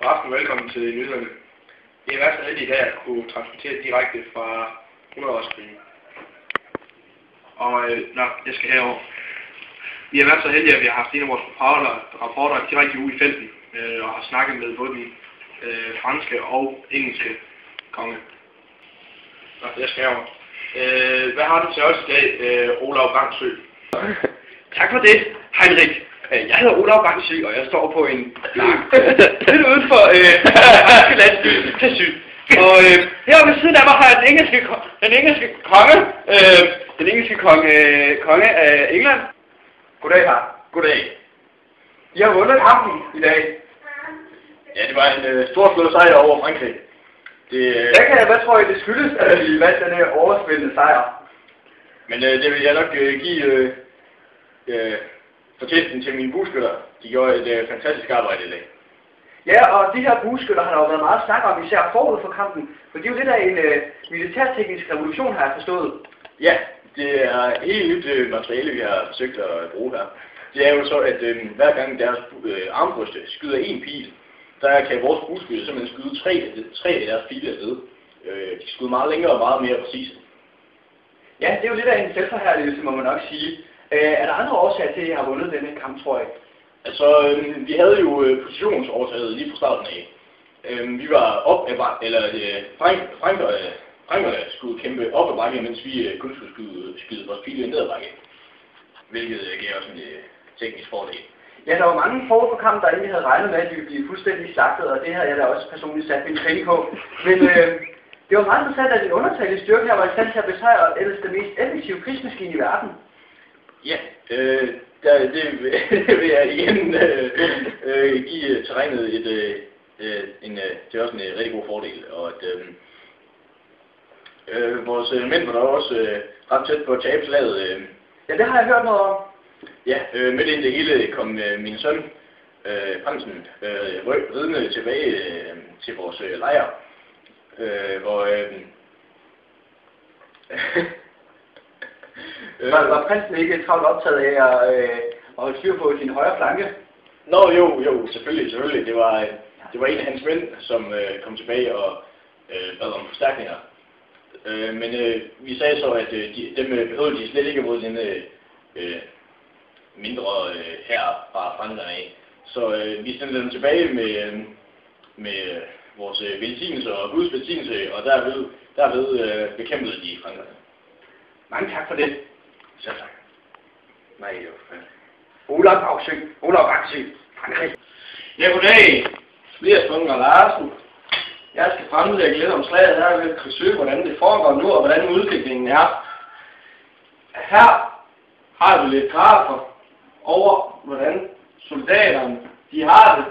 God aften og velkommen til nyhederne. Vi har været så heldige i dag at kunne transportere direkte fra 100-årskrigen. Og jeg skal herover. Vi har været så heldige, at vi har haft en af vores rapporter direkte ude i felten og har snakket med både den franske og engelske konge. Jeg skal herover. Hvad har du til os i dag, Olav Bangsø? Tak for det, Heinrich. Jeg hedder Olav Bangsø, og jeg står på en lang lidt uden for franske landsby til syd. Og herovre ved siden af mig har jeg den engelske konge af England. Goddag her. Goddag. I har vundet kampen i dag. Ja, det var en storslået sejr over Frankrig. Hvad tror I det skyldes, at vi vandt den her overspillende sejr? Men det vil jeg nok give fortjenesten til mine bueskytter. De gjorde et fantastisk arbejde i dag. Ja, og de her bueskytter har der jo været meget snak om, især forud for kampen. For det er jo lidt af en militærteknisk revolution, har jeg forstået. Ja, det er helt nyt materiale, vi har forsøgt at bruge her. Det er jo så, at hver gang deres armbryste skyder en pil, der kan vores bueskytter simpelthen skyde tre af deres pile afsted. De skyder meget længere og meget mere præcise. Ja, det er jo lidt af en selvforherligelse, må man nok sige. Er der andre årsager til, at I har vundet denne kamp, tror jeg? Altså, vi havde jo positionsovertaget lige fra starten af. Vi var op ad frankerne skulle kæmpe op ad bakke, mens vi kun skulle skyde vores pile ned ad bakke. Hvilket gav os en teknisk fordel. Ja, der var mange forud for kampen, der egentlig havde regnet med, at vi ville blive fuldstændig slagtet, og det havde jeg da også personligt sat min penge på. Men det var meget interessant, at en undertagelig styrke her var i stand til at besejre ellers den mest effektive krigsmaskine i verden. Ja, det vil jeg igen give terrænet det er også en rigtig god fordel, og at vores mænd var da også ret tæt på at tabe slaget. Ja, det har jeg hørt noget om. Ja, midt ind det hele kom min søn, prinsen, ridende tilbage til vores lejr, hvor Var prinsen ikke travlt optaget af at holde styr på sin højre flanke? Nå, jo, selvfølgelig. Det var en af hans mænd, som kom tilbage og bad om forstærkninger. Men vi sagde så, at dem behøvede de slet ikke mod denne mindre her fra Frankrig af. Så vi sendte dem tilbage med vores velsignelse og Guds velsignelse, og derved bekæmpede de Frankrig. Mange tak for det. Så tak. Nej, jo. Olav Bangsø, Frankrig. Ja, goddag. Flere Spunger Larsen. Jeg skal fremlægge lidt om slaget her ved Krysø, hvordan det foregår nu, og hvordan udviklingen er. Her har vi lidt grafer over, hvordan soldaterne, de har det.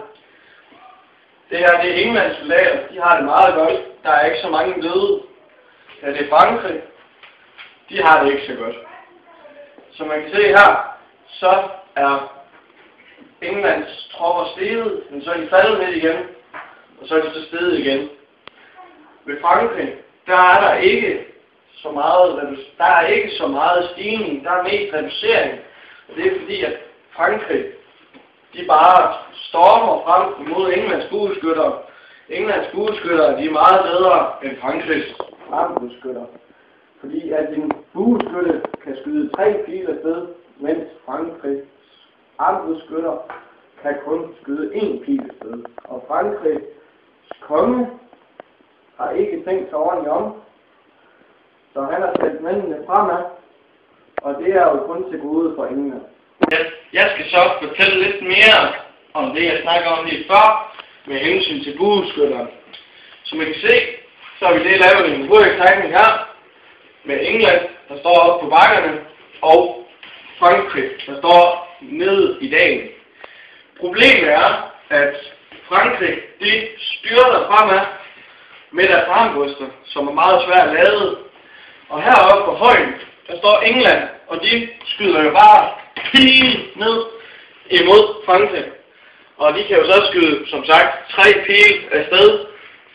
Det her, det er Englands soldater, de har det meget godt. Der er ikke så mange døde. Da det er Frankrig, de har det ikke så godt. Som man kan se her, så er Englands tropper steget, men så er de faldet lidt igen, og så er de så steget igen. Ved Frankrig, der er der ikke så meget stigning, der er mest reducering. Og det er fordi, at Frankrig, de bare stormer frem imod Englands bueskytter. Englands bueskytter, de er meget bedre end Frankrigs armbueskytter. Fordi at en bueskytte kan skyde 3 pile afsted, mens Frankrigs armbueskytter kan kun skyde 1 pil afsted. Og Frankrigs konge har ikke tænkt sig ordentligt om, så han har sendt mændene fremad, og det er jo kun til gode for England. Jeg skal så fortælle lidt mere om det, jeg snakker om lige før, med hensyn til bueskytterne. Som I kan se, så har vi det lavet en hurtig trækning her, med England, der står oppe på bakkerne, og Frankrig, der står nede i dagen. Problemet er, at Frankrig, de styrter fremad med deres armbryster, som er meget svært lavet. Og heroppe på højen, der står England, og de skyder jo bare pile ned imod Frankrig. Og de kan jo så skyde, som sagt, 3 pile afsted,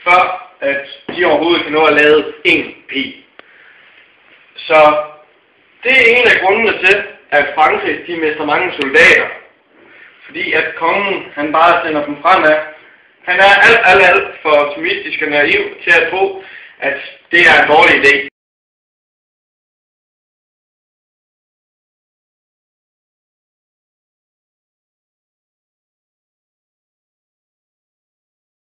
før at de overhovedet kan nå at lade 1 pil. Så det er en af grundene til, at Frankrig, de mister mange soldater. Fordi at kongen, han bare sender dem fremad Han er alt for optimistisk og naiv til at tro, at det er en dårlig idé.